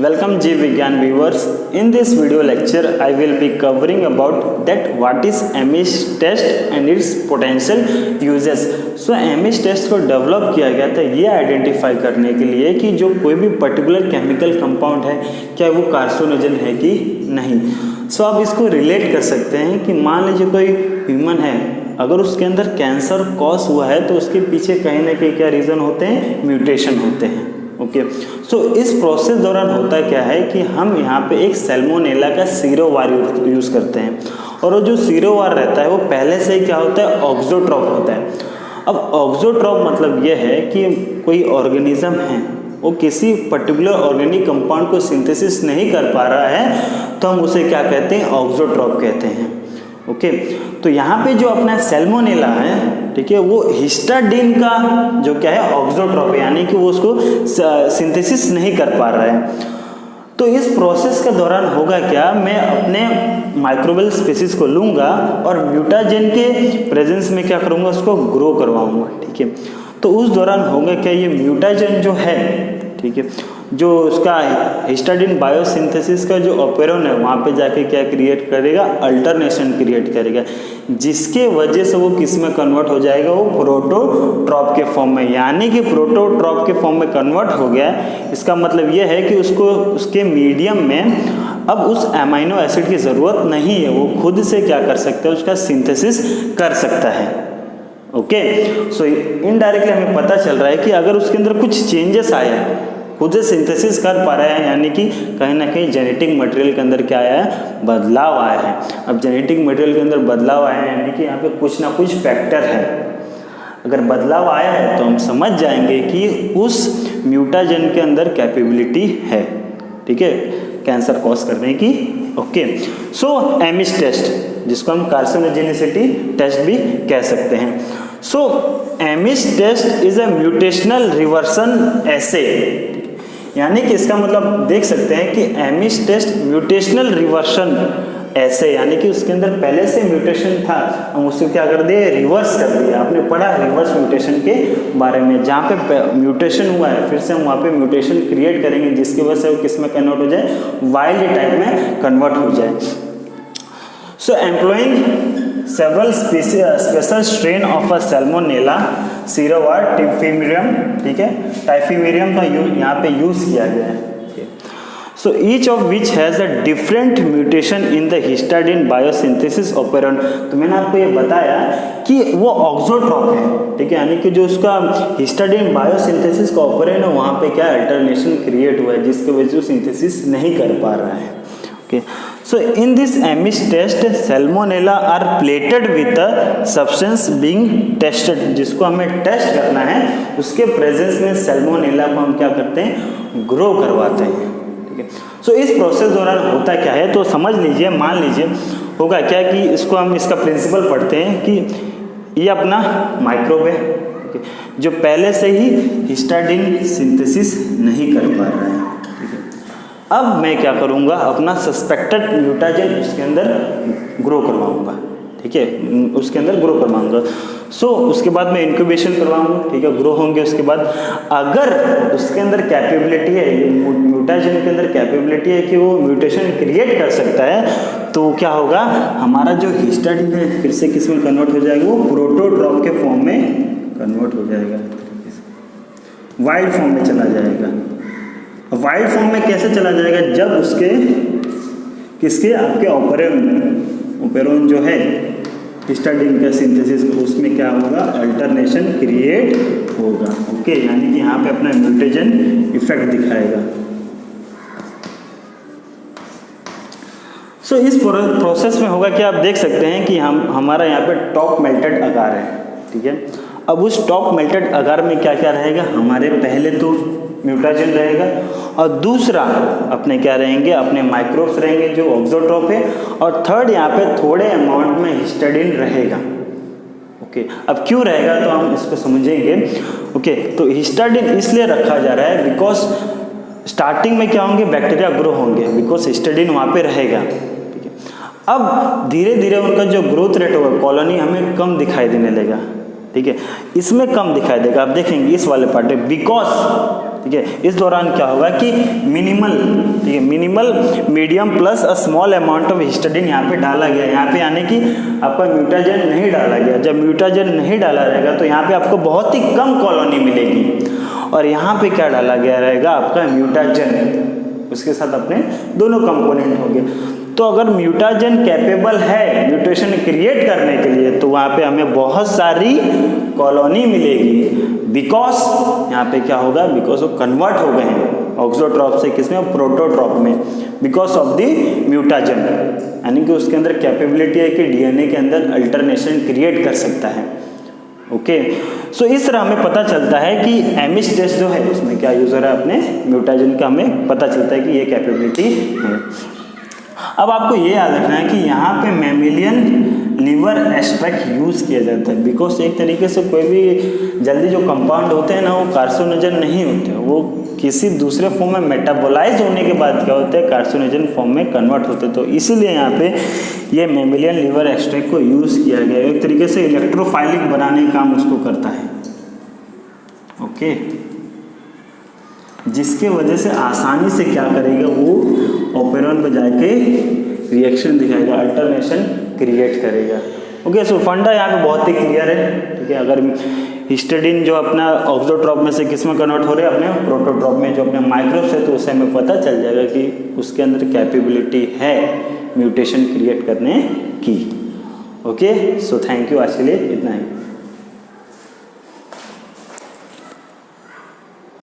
Welcome G Vigyan viewers. In this video lecture, I will be covering about that what is Amish test and its potential uses. So Amish test को develop किया गया था ये identify करने के लिए कि जो कोई भी पर्टिकुलर केमिकल कंपाउंड है क्या वो कार्सिनोजन है कि नहीं. सो आप इसको रिलेट कर सकते हैं कि मान लीजिए कोई ह्यूमन है, अगर उसके अंदर कैंसर कॉज हुआ है तो उसके पीछे कहीं ना कहीं क्या रीज़न होते हैं, म्यूटेशन होते हैं. ओके, सो इस प्रोसेस दौरान होता क्या है कि हम यहाँ पे एक सैल्मोनेला का सीरोवार यूज़ करते हैं और वो जो सीरोवार रहता है वो पहले से ही क्या होता है, ऑक्सोट्रॉप होता है. अब ऑक्सोट्रॉप मतलब ये है कि कोई ऑर्गेनिज्म है वो किसी पर्टिकुलर ऑर्गेनिक कंपाउंड को सिंथेसिस नहीं कर पा रहा है तो हम उसे क्या कहते हैं, ऑक्सोट्रॉप कहते हैं. ओके, तो यहाँ पे जो अपना सैल्मोनेला है, ठीक है, वो हिस्टाडीन का जो क्या है ऑक्सोट्रॉप है, यानी कि वो उसको सिंथेसिस नहीं कर पा रहा है. तो इस प्रोसेस के दौरान होगा क्या, मैं अपने माइक्रोबियल स्पीसीज को लूँगा और म्यूटाजेन के प्रेजेंस में क्या करूँगा, उसको ग्रो करवाऊँगा. ठीक है, तो उस दौरान होगा क्या, ये म्यूटाजेन जो है, ठीक है, जो उसका हिस्टाडीन बायोसिंथेसिस का जो ऑपेरॉन है वहाँ पे जाके क्या क्रिएट करेगा, अल्टरनेशन क्रिएट करेगा, जिसके वजह से वो किस में कन्वर्ट हो जाएगा, वो प्रोटोट्रॉप के फॉर्म में. यानी कि प्रोटोट्रॉप के फॉर्म में कन्वर्ट हो गया. इसका मतलब ये है कि उसको उसके मीडियम में अब उस अमाइनो एसिड की ज़रूरत नहीं है, वो खुद से क्या कर सकता है, उसका सिंथेसिस कर सकता है. ओके, सो इनडायरेक्टली हमें पता चल रहा है कि अगर उसके अंदर कुछ चेंजेस आए हैं, खुद से सिंथेसिस कर पा रहे हैं, यानी कि कहीं ना कहीं जेनेटिक मटेरियल के अंदर क्या आया है, बदलाव आया है. अब जेनेटिक मटेरियल के अंदर बदलाव आया है यानी कि यहाँ पे कुछ ना कुछ फैक्टर है. अगर बदलाव आया है तो हम समझ जाएंगे कि उस म्यूटाजेन के अंदर कैपेबिलिटी है, ठीक है, कैंसर कॉज करने की. ओके, सो एमिश टेस्ट, जिसको हम कार्सिनोजेनिसिटी टेस्ट भी कह सकते हैं. So Ames test is a mutational reversion assay, यानी कि इसका मतलब देख सकते हैं कि एमिश टेस्ट म्यूटेशनल रिवर्सन ऐसे, यानी कि उसके अंदर पहले से म्यूटेशन था, हम उसको क्या कर दिए, रिवर्स कर दिया. आपने पढ़ा रिवर्स म्यूटेशन के बारे में, जहाँ पे म्यूटेशन हुआ है फिर से हम वहाँ पे म्यूटेशन क्रिएट करेंगे जिसकी वजह से वो किस में कन्वर्ट हो जाए, वाइल्ड टाइप में कन्वर्ट हो जाए. So employing several special strain of a salmonella serovar typhimurium, ठीक है, टाइफीमेरियम का यहाँ पे यूज किया गया है. So each of which has a different mutation in the histidine biosynthesis operon. तो मैंने आपको ये बताया कि वो ऑक्सोट्रॉप है, ठीक है, यानी कि जो उसका हिस्टाडीन बायोसिंथेसिस का ऑपरेंड है वहाँ पे क्या अल्टरनेशन क्रिएट हुआ है जिसकी वजह से सिंथेसिस नहीं कर पा रहा है. Okay. So in this Amish test, salmonella are plated with a substance being tested. जिसको हमें टेस्ट करना है उसके प्रेजेंस में सैल्मोनेला को हम क्या करते हैं, ग्रो करवाते हैं. ठीक है, सो इस प्रोसेस दौरान होता क्या है तो समझ लीजिए, मान लीजिए होगा क्या कि इसको हम इसका प्रिंसिपल पढ़ते हैं कि ये अपना माइक्रोब है, जो पहले से ही हिस्टाडीन सिंथेसिस नहीं कर पा रहा है. अब मैं क्या करूँगा, अपना सस्पेक्टेड म्यूटाजेन उसके अंदर ग्रो करवाऊँगा. ठीक है, उसके अंदर ग्रो करवाऊँगा. सो उसके बाद मैं इंक्यूबेशन करवाऊँगा, ठीक है, ग्रो होंगे. उसके बाद अगर उसके अंदर कैपेबिलिटी है, म्यूटाजेन के अंदर कैपेबिलिटी है कि वो म्यूटेशन क्रिएट कर सकता है, तो क्या होगा, हमारा जो हिस्टाडीन है फिर से किस में कन्वर्ट हो जाएगा, वो प्रोटोट्रॉप के फॉर्म में कन्वर्ट हो जाएगा, वाइल्ड फॉर्म में चला जाएगा. वाइल्ड फॉर्म में कैसे चला जाएगा, जब उसके किसके आपके ऑपेरॉन जो है हिस्टाडीन का सिंथेसिस, उसमें क्या होगा, अल्टरनेशन क्रिएट होगा. ओके, यानी कि यहाँ पे अपना म्यूटेजन इफेक्ट दिखाएगा. सो इस प्रोसेस में होगा कि आप देख सकते हैं कि हमारा यहाँ पे टॉप मेल्टेड अगार है. ठीक है, अब उस टॉप मेल्टेड अगार में क्या क्या रहेगा, हमारे पहले तो म्यूटाजेन रहेगा और दूसरा अपने क्या रहेंगे, अपने माइक्रोब्स रहेंगे जो ऑक्सोट्रॉप है, और थर्ड यहाँ पे थोड़े अमाउंट में हिस्टाडीन रहेगा. ओके, अब क्यों रहेगा तो हम इसको समझेंगे. ओके, तो हिस्टाडीन इसलिए रखा जा रहा है बिकॉज स्टार्टिंग में क्या होंगे, बैक्टीरिया ग्रो होंगे, बिकॉज हिस्टाडीन वहाँ पे रहेगा. ठीक है, अब धीरे धीरे उनका जो ग्रोथ रेट होगा, कॉलोनी हमें कम दिखाई देने लगेगा. ठीक है, इसमें कम दिखाई देगा. आप देखेंगे इस वाले पार्ट में, बिकॉज ठीक है। इस दौरान क्या होगा कि मिनिमल, ठीक है, minimal medium plus a small amount of histidine यहाँ पे डाला गया, यहाँ पे यानी कि आपका म्यूटाजेन नहीं डाला गया। जब म्यूटाजेन नहीं डाला रहेगा तो यहाँ पे आपको बहुत ही कम कॉलोनी मिलेगी, और यहाँ पे क्या डाला गया रहेगा, आपका म्यूटाजेन, उसके साथ अपने दोनों कंपोनेंट होंगे। तो अगर म्यूटाजेन कैपेबल है म्यूटेशन क्रिएट करने के लिए तो वहाँ पे हमें बहुत सारी कॉलोनी मिलेगी, बिकॉज यहाँ पे क्या होगा, बिकॉज वो कन्वर्ट हो गए हैं ऑक्सोट्रॉप से किसमें, प्रोटोट्रॉप में, बिकॉज ऑफ द म्यूटाजेन, यानी कि उसके अंदर कैपेबिलिटी है कि डीएनए के अंदर अल्टरनेशन क्रिएट कर सकता है। ओके, सो इस तरह हमें पता चलता है कि एमिश टेस्ट जो है उसमें क्या यूज हो रहा है, अपने म्यूटाजेन का हमें पता चलता है कि ये कैपेबिलिटी है। अब आपको ये याद रखना है कि यहाँ पे मैमिलियन लीवर एक्सट्रैक्ट यूज़ किया जाता है, बिकॉज एक तरीके से कोई भी जल्दी जो कंपाउंड होते हैं ना वो कार्सिनोजन नहीं होते, वो किसी दूसरे फॉर्म में मेटाबोलाइज होने के बाद क्या होते हैं, कार्सिनोजन फॉर्म में कन्वर्ट होते हैं। तो इसीलिए यहाँ पे ये मैमिलियन लीवर एक्सट्रैक्ट को यूज़ किया गया है, एक तरीके से इलेक्ट्रोफाइलिक बनाने का काम उसको करता है। ओके, जिसके वजह से आसानी से क्या करेगा, वो ओपेरॉन पे जाके रिएक्शन दिखाएगा, अल्टरनेशन क्रिएट करेगा। ओके, सो फंडा यहाँ पे बहुत ही क्लियर है, ठीक है। अगर हिस्टिडीन जो अपना ऑक्सोट्रॉप में से किस में कन्वर्ट हो रहे हैं, अपने प्रोटोट्रॉप में, जो अपने माइक्रोब्स है, तो उससे हमें पता चल जाएगा कि उसके अंदर कैपेबिलिटी है म्यूटेशन क्रिएट करने की। ओके, सो थैंक यू, आज के लिए इतना ही।